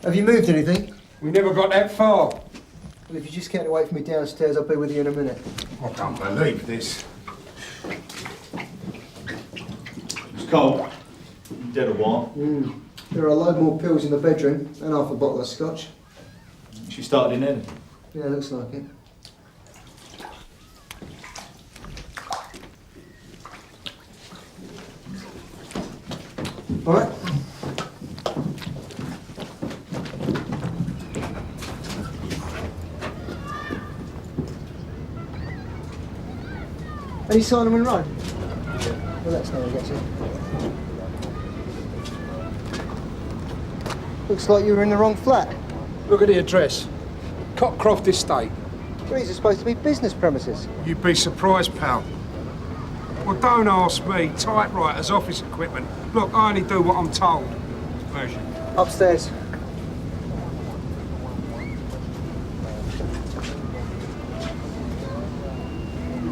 Have you moved anything? We never got that far. Well, if you just can't wait for me downstairs, I'll be with you in a minute. I can't believe this. It's cold. Dead a while. There are a load more pills in the bedroom and half a bottle of scotch. She started in there. Yeah, looks like it. All right. Any sign of Monroe? Yeah. Well, that's how he gets it. Looks like you were in the wrong flat. Look at the address. Cockcroft Estate. These are supposed to be business premises. You'd be surprised, pal. Well, don't ask me. Typewriters, office equipment. Look, I only do what I'm told. Version. Upstairs.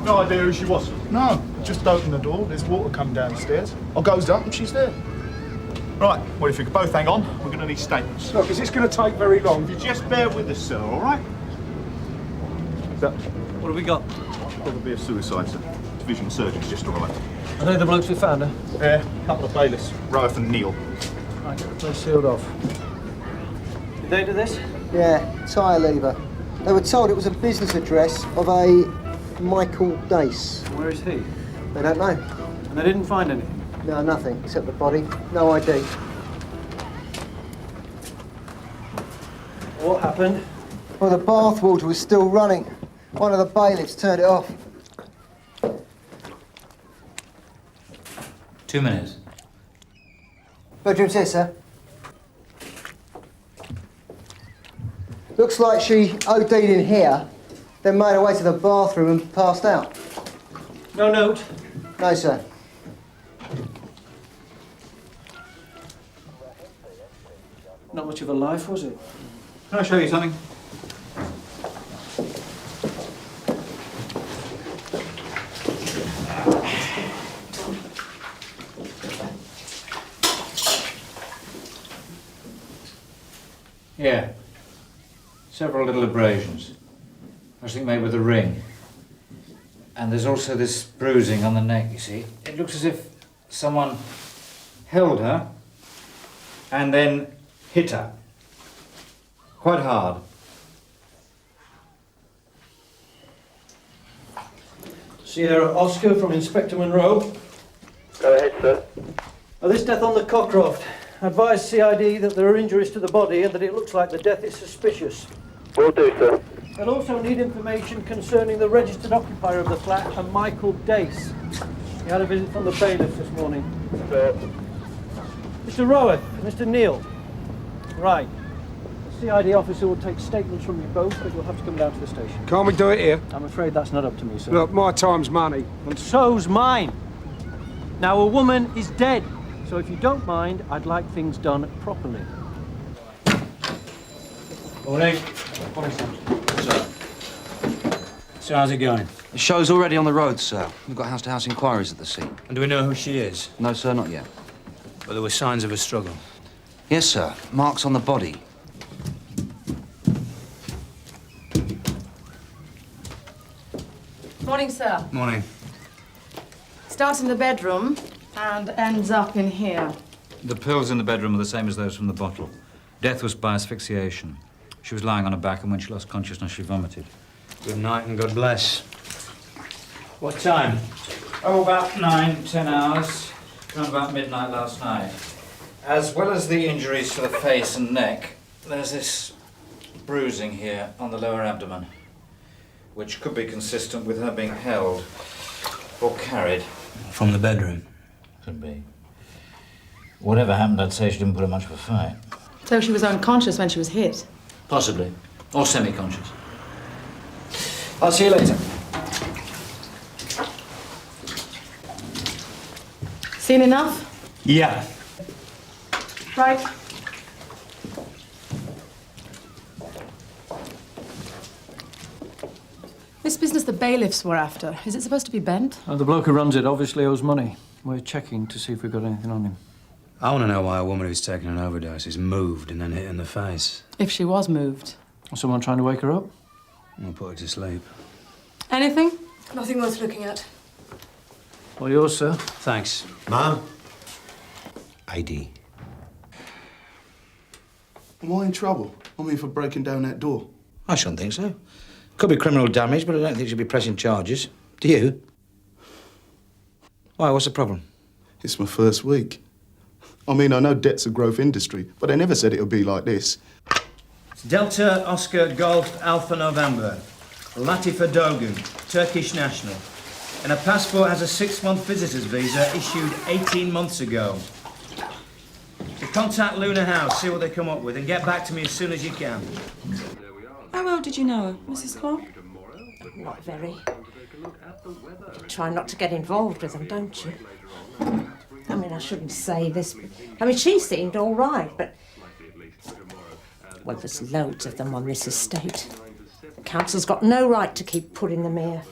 No idea who she was? No, just opened the door, there's water coming downstairs. I goes up and she's there. Right, well, if you could both hang on, we're going to need statements. Look, is this going to take very long? If you just bear with us, sir, all right? What have we got? Probably a suicide, sir. Division surgeon's just arrived. Are they the blokes we found her? Yeah, a couple of bailiffs, Rouse and Neil. Right, get the place sealed off. Did they do this? Yeah, tyre lever. They were told it was a business address of a Michael Dace. Where is he? They don't know. And they didn't find anything? No, nothing, except the body. No ID. What happened? Well, the bath water was still running. One of the bailiffs turned it off. 2 minutes. Bedroom's here, sir. Looks like she OD'd in here, then made her way to the bathroom and passed out. No note? No, sir. Not much of a life, was it? Can I show you something? Yeah. Several little abrasions. I think made with a ring. And there's also this bruising on the neck, you see. It looks as if someone held her and then hit her. Quite hard. Sierra Oscar from Inspector Monroe. Go ahead, sir. This death on the Cockcroft. Advise CID that there are injuries to the body and that it looks like the death is suspicious. Will do, sir. I'll also need information concerning the registered occupier of the flat, a Michael Dace. He had a visit from the bailiffs this morning. Sir. Mr. Roweth, Mr. Neil. Right. The CID officer will take statements from you both, but you'll have to come down to the station. Can't we do it here? I'm afraid that's not up to me, sir. Look, my time's money. And so's mine. Now, a woman is dead, so if you don't mind, I'd like things done properly. Morning. So how's it going? The show's already on the road, sir. We've got house-to-house inquiries at the scene. And do we know who she is? No, sir, not yet. But there were signs of a struggle. Yes, sir. Marks on the body. Morning, sir. Morning. Starts in the bedroom and ends up in here. The pills in the bedroom are the same as those from the bottle. Death was by asphyxiation. She was lying on her back, and when she lost consciousness, she vomited. Good night and God bless. What time? Oh, about 9, 10 hours. Around about midnight last night. As well as the injuries to the face and neck, there's this bruising here on the lower abdomen, which could be consistent with her being held or carried. From the bedroom? Could be. Whatever happened, I'd say she didn't put up much of a fight. So she was unconscious when she was hit? Possibly. Or semi-conscious. I'll see you later. Seen enough? Yeah. Right. This business the bailiffs were after, is it supposed to be bent? The bloke who runs it obviously owes money. We're checking to see if we've got anything on him. I want to know why a woman who's taken an overdose is moved and then hit in the face. If she was moved. Someone trying to wake her up? I'll put her to sleep. Anything? Nothing worth looking at. All yours, sir. Thanks. Ma'am? ID. Am I in trouble? I mean, for breaking down that door. I shouldn't think so. Could be criminal damage, but I don't think she'll be pressing charges. Do you? Why, what's the problem? It's my first week. I mean, I know debt's a growth industry, but I never said it would be like this. Delta Oscar Golf Alpha November. Latifa Dogun, Turkish national. And a passport has a 6-month visitor's visa issued 18 months ago. So contact Luna House, see what they come up with, and get back to me as soon as you can. How well did you know her, Mrs. Clark? Not very. You try not to get involved with them, don't you? I mean, I shouldn't say this, but... I mean, she seemed all right, but... Well, there's loads of them on this estate. The council's got no right to keep putting them here.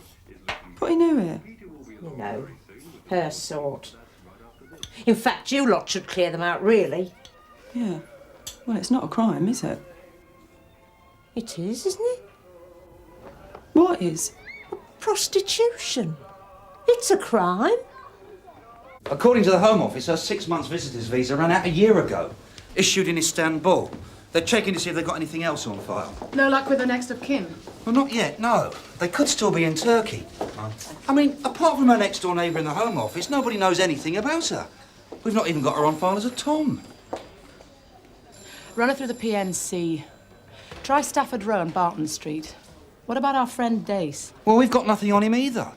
Putting who here? You know, her sort. In fact, you lot should clear them out, really. Yeah. Well, it's not a crime, is it? It is, isn't it? What is? Prostitution. It's a crime. According to the Home Office, her 6 months visitor's visa ran out a year ago. Issued in Istanbul. They're checking to see if they've got anything else on file. No luck with the next of kin? Well, not yet, no. They could still be in Turkey. I mean, apart from her next-door neighbour in the Home Office, nobody knows anything about her. We've not even got her on file as a Tom. Run her through the PNC. Try Stafford Row and Barton Street. What about our friend Dace? Well, we've got nothing on him either.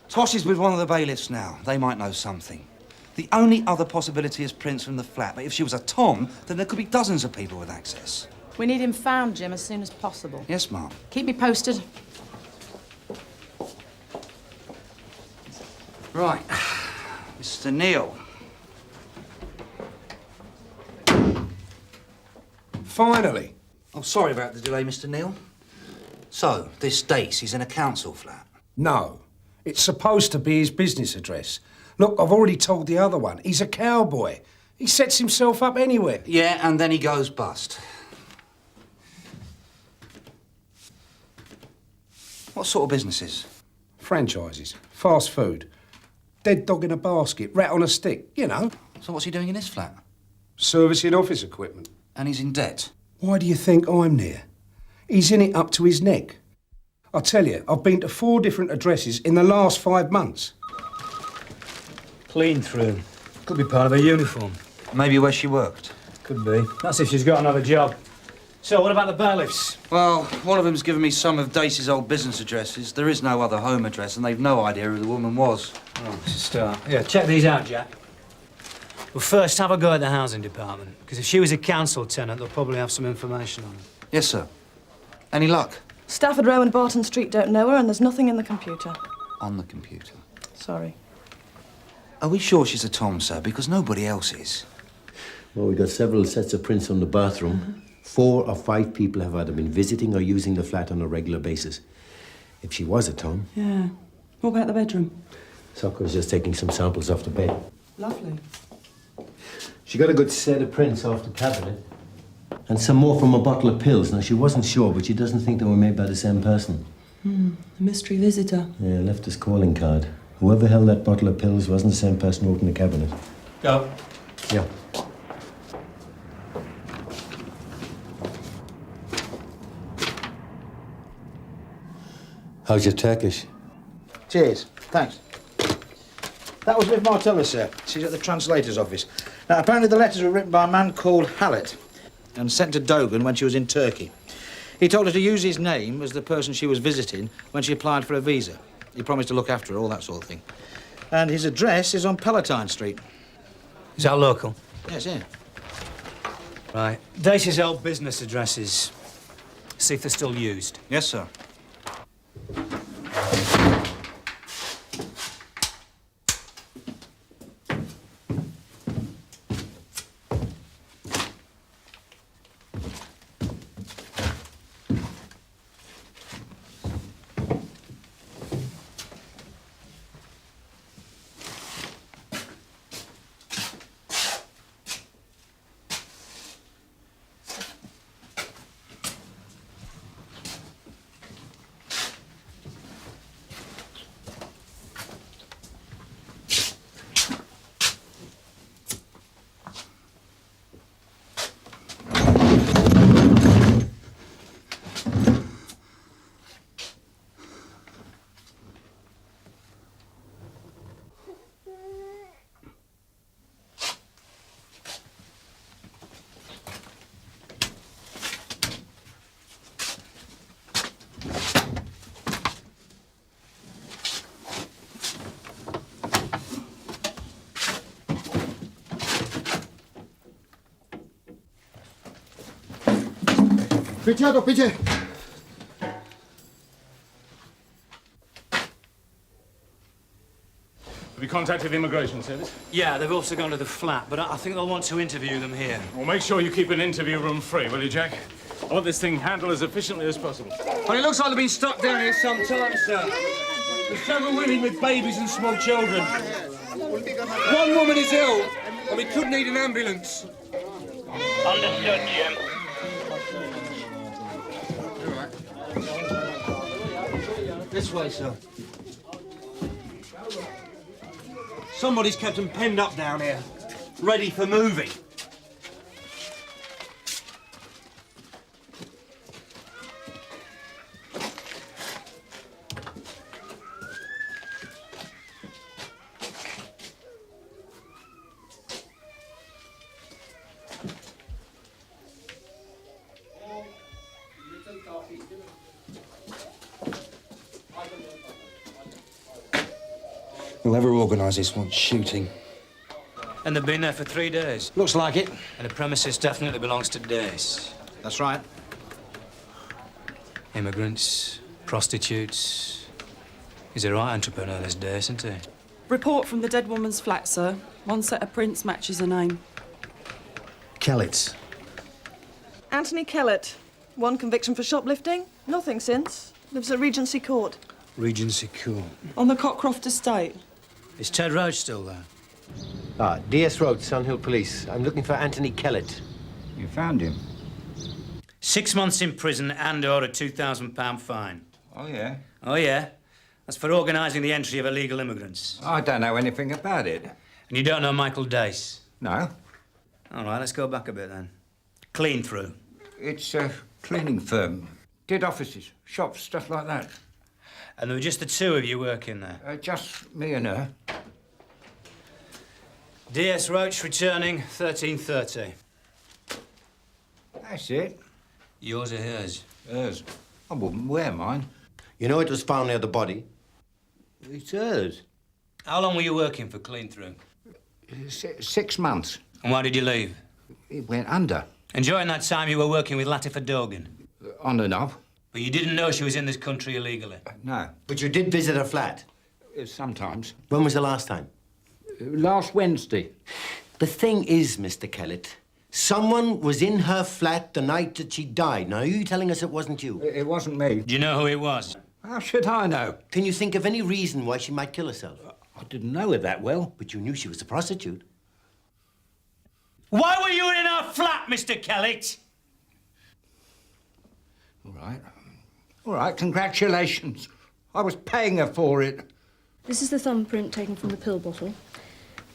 Tosh is with one of the bailiffs now. They might know something. The only other possibility is prints from the flat, but if she was a Tom, then there could be dozens of people with access. We need him found, Jim, as soon as possible. Yes, ma'am. Keep me posted. Right. Mr. Neal. Finally. Oh, sorry about the delay, Mr. Neal. So, this Dace is in a council flat? No. It's supposed to be his business address. Look, I've already told the other one. He's a cowboy. He sets himself up anywhere. Yeah, and then he goes bust. What sort of businesses? Franchises. Fast food. Dead dog in a basket. Rat on a stick. You know. So what's he doing in his flat? Servicing office equipment. And he's in debt? Why do you think I'm near? He's in it up to his neck. I'll tell you, I've been to 4 different addresses in the last 5 months. Clean through. Could be part of her uniform. Maybe where she worked. Could be. That's if she's got another job. So, what about the bailiffs? Well, one of them's given me some of Dace's old business addresses. There is no other home address, and they've no idea who the woman was. Oh, it's a start. Yeah, check these out, Jack. Well, first, have a go at the housing department, because if she was a council tenant, they'll probably have some information on her. Yes, sir. Any luck? Stafford Row and Barton Street don't know her, and there's nothing in the computer. On the computer. Sorry. Are we sure she's a Tom, sir? Because nobody else is. Well, we got several sets of prints from the bathroom. 4 or 5 people have either been visiting or using the flat on a regular basis. If she was a Tom... Yeah. What about the bedroom? Soccer was just taking some samples off the bed. Lovely. She got a good set of prints off the cabinet. And some more from a bottle of pills. Now, she wasn't sure, but she doesn't think they were made by the same person. A mystery visitor. Yeah, left his calling card. Whoever held that bottle of pills wasn't the same person who opened the cabinet. Go. Yeah. How's your Turkish? Cheers. Thanks. That was Miss Martella, sir. She's at the translator's office. Now, apparently the letters were written by a man called Kellet and sent to Dogun when she was in Turkey. He told her to use his name as the person she was visiting when she applied for a visa. He promised to look after her, all that sort of thing. And his address is on Palatine Street. Is that local? Yes, yeah. Right. Dace's old business addresses. See if they're still used. Yes, sir. Fichado, piche. Have you contacted the immigration service? Yeah, they've also gone to the flat, but I think they'll want to interview them here. Well, make sure you keep an interview room free, will you, Jack? I want this thing handled as efficiently as possible. Well, it looks like they've been stuck down here some time, sir. There's several women with babies and small children. One woman is ill, and we could need an ambulance. Understood, Jim. This way, sir. Somebody's kept them penned up down here, ready for moving. Whoever organised this wants shooting. And they've been there for 3 days. Looks like it. And the premises definitely belongs to Dace. That's right. Immigrants, prostitutes. He's a right entrepreneur, this Dace, isn't he? Report from the dead woman's flat, sir. One set of prints matches her name. Kellet's. Anthony Kellet. One conviction for shoplifting. Nothing since. Lives at Regency Court. Regency Court. On the Cockcroft estate. Is Ted Roach still there? DS Road, Sunhill Police. I'm looking for Anthony Kellet. You found him? 6 months in prison and or a £2,000 fine. Oh, yeah? Oh, yeah? That's for organising the entry of illegal immigrants. I don't know anything about it. And you don't know Michael Dace? No. All right, let's go back a bit then. Clean through. It's a cleaning firm. Did offices, shops, stuff like that. And there were just the two of you working there? Just me and her. DS Roach returning 13:30. That's it. Yours or hers? Hers. I wouldn't wear mine. You know it was found near the body? It's hers. How long were you working for clean through? 6 months. And why did you leave? It went under. And during that time you were working with Latifa Dogan? On and off. But you didn't know she was in this country illegally? No. But you did visit her flat? Sometimes. When was the last time? Last Wednesday. The thing is, Mr. Kellet, someone was in her flat the night that she died. Now, are you telling us it wasn't you? It wasn't me. Do you know who it was? How should I know? Can you think of any reason why she might kill herself? I didn't know her that well. But you knew she was a prostitute. Why were you in our flat, Mr. Kellet? All right. All right, congratulations. I was paying her for it. This is the thumbprint taken from the pill bottle.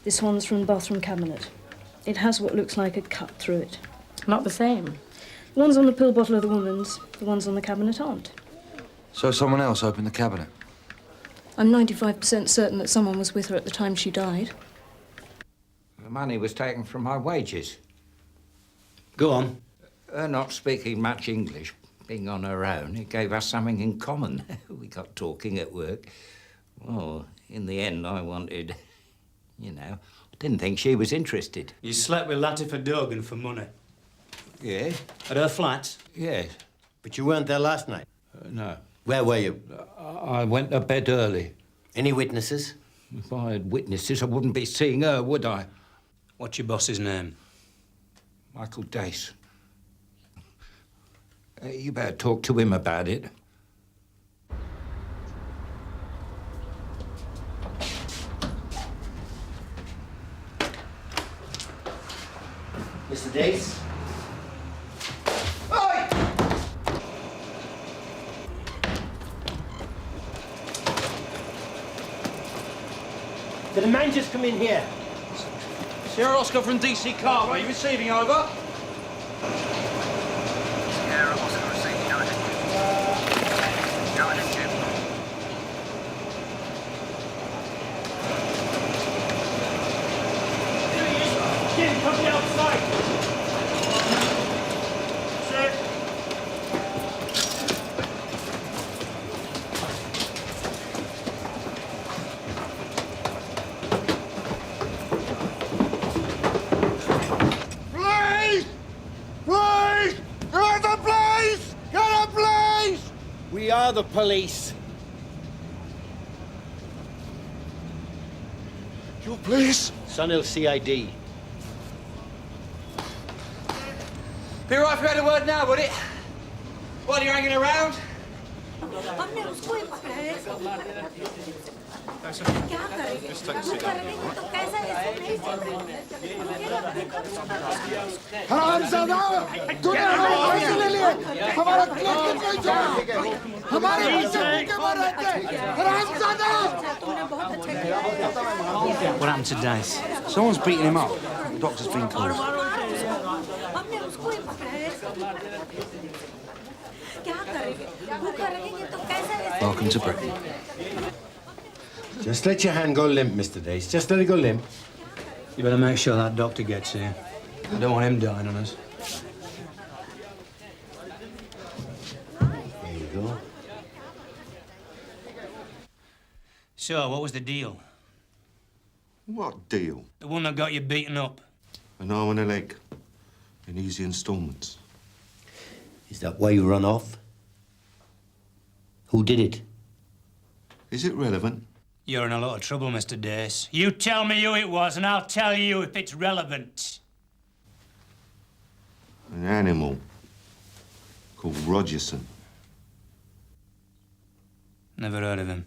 This one's from the bathroom cabinet. It has what looks like a cut through it. Not the same. The ones on the pill bottle are the woman's. The ones on the cabinet aren't. So someone else opened the cabinet? I'm 95% certain that someone was with her at the time she died. The money was taken from my wages. Go on. Her not speaking much English, being on her own, it gave us something in common. We got talking at work. Oh, in the end, I wanted, you know, didn't think she was interested. You slept with Latifa Dogan for money? Yeah. At her flat? Yes. But you weren't there last night? No. Where were you? I went to bed early. Any witnesses? If I had witnesses, I wouldn't be seeing her, would I? What's your boss's name? Michael Dace. You better talk to him about it. Mr. Dace? Did a man just come in here? Sierra Oscar from DC Carver. Are you receiving over? Sierra Oscar receiving. Go ahead. Go ahead, Jim. Here he is. Jim, come the outside. Sir. Please! We are the police. Your police? Scannell CID. Be right if we had a word now, would it? While you're hanging around? हरामजादा तूने हमारे पैसे ले लिए हमारा club के कोई छोड़ा हमारे पैसे भूखे मर रहे थे हरामजादा What happened to Dace? Someone's beating him up. The doctor's been called. Welcome to Britain. Just let your hand go limp, Mr. Dace. Just let it go limp. You better make sure that doctor gets here. I don't want him dying on us. There you go. So, what was the deal? What deal? The one that got you beaten up. An arm and a leg. In easy instalments. Is that why you run off? Who did it? Is it relevant? You're in a lot of trouble, Mr. Dace. You tell me who it was, and I'll tell you if it's relevant. An animal called Rogerson. Never heard of him.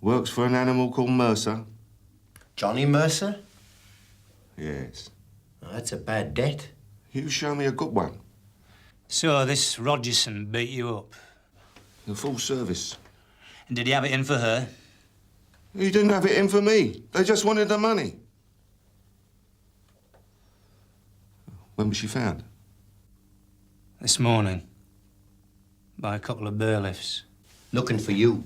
Works for an animal called Mercer. Johnny Mercer? Yes. Oh, that's a bad debt. You show me a good one. So, this Rogerson beat you up? The full service. And did he have it in for her? He didn't have it in for me. They just wanted the money. When was she found? This morning. By a couple of bailiffs. Looking for you.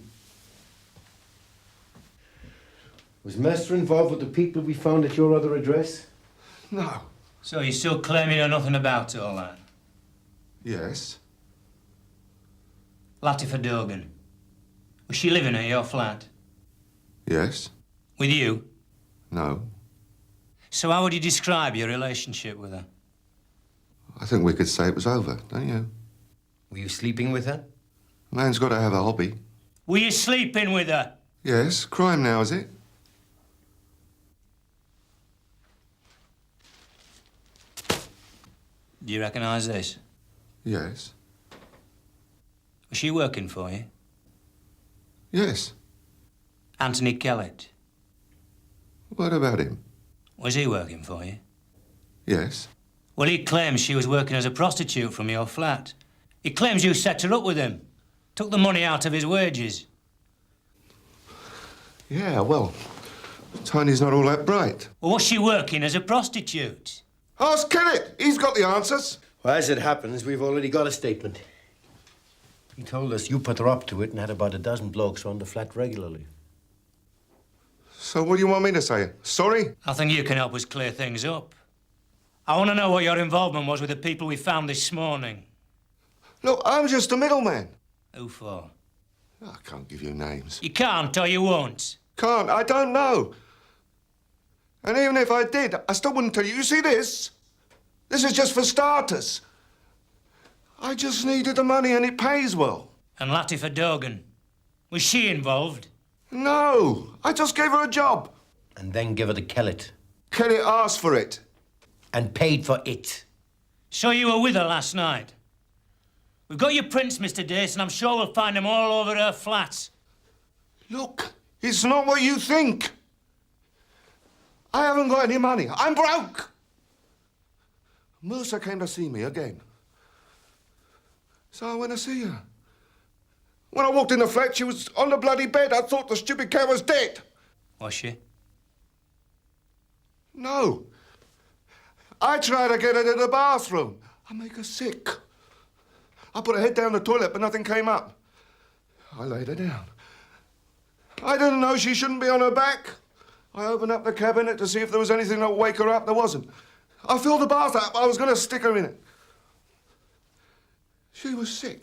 Was Mercer involved with the people we found at your other address? No. So you still claim you know nothing about all that? Yes. Latifa Dogan. Was she living at your flat? Yes. With you? No. So how would you describe your relationship with her? I think we could say it was over, don't you? Were you sleeping with her? A man's got to have a hobby. Were you sleeping with her? Yes. Crime now, is it? Do you recognise this? Yes. Was she working for you? Yes. Anthony Kellet. What about him? Was he working for you? Yes. Well, he claims she was working as a prostitute from your flat. He claims you set her up with him. Took the money out of his wages. Yeah, well, Tiny's not all that bright. Well, was she working as a prostitute? Ask Kellet. He's got the answers. Well, as it happens, we've already got a statement. He told us you put her up to it and had about a dozen blokes round the flat regularly. So what do you want me to say? Sorry? I think you can help us clear things up. I want to know what your involvement was with the people we found this morning. Look, I'm just a middleman. Who for? I can't give you names. You can't or you won't? Can't. I don't know. And even if I did, I still wouldn't tell you. You see this? This is just for starters. I just needed the money and it pays well. And Latifa Dogan, was she involved? No, I just gave her a job. And then give her to Kellet. Kellet asked for it. And paid for it. So you were with her last night? We've got your prints, Mr. Dace, and I'm sure we'll find them all over her flat. Look, it's not what you think. I haven't got any money. I'm broke. Mercer came to see me again. So I went to see her. When I walked in the flat, she was on the bloody bed. I thought the stupid cat was dead. Was she? No. I tried to get her to the bathroom. I make her sick. I put her head down the toilet, but nothing came up. I laid her down. I didn't know she shouldn't be on her back. I opened up the cabinet to see if there was anything that would wake her up. There wasn't. I filled the bath up. I was going to stick her in it. She was sick.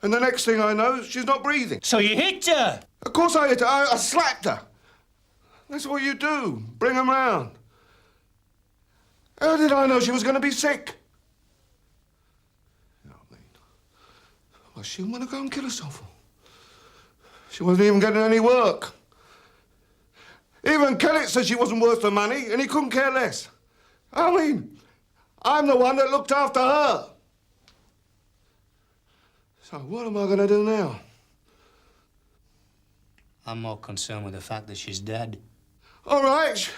And the next thing I know, she's not breathing. So you hit her? Of course I hit her. I slapped her. That's what you do. Bring them round. How did I know she was going to be sick? You know what I mean? she didn't want to go and kill herself. She wasn't even getting any work. Even Kellet said she wasn't worth the money, and he couldn't care less. I mean, I'm the one that looked after her. So what am I going to do now? I'm more concerned with the fact that she's dead. All right.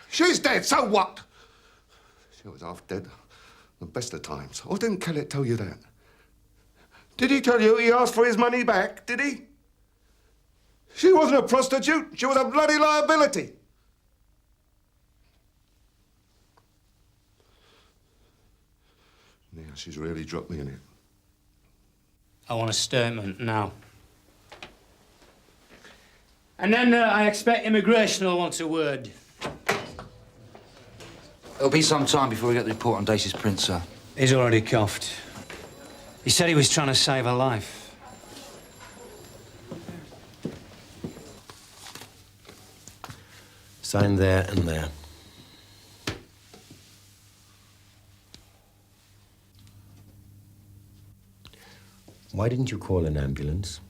She's dead, so what? She was half dead the best of times. Or didn't Kellet tell you that? Did he tell you he asked for his money back, did he? She wasn't a prostitute. She was a bloody liability. Yeah, she's really dropped me in it. I want a statement now. And then I expect immigration will want a word. It'll be some time before we get the report on Dace's print, sir. He's already coughed. He said he was trying to save her life. Sign there and there. Why didn't you call an ambulance?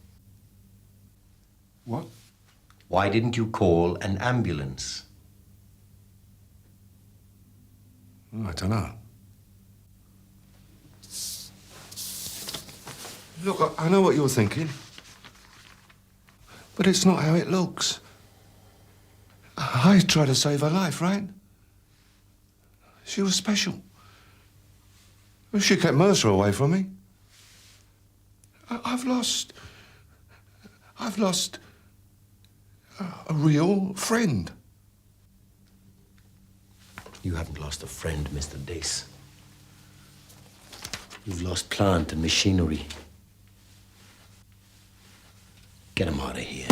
What? Why didn't you call an ambulance? I don't know. Look, I know what you're thinking. But it's not how it looks. I tried to save her life, right? She was special. She kept Mercer away from me. I've lost a real friend. You haven't lost a friend, Mr. Dace. You've lost plant and machinery. Get him out of here.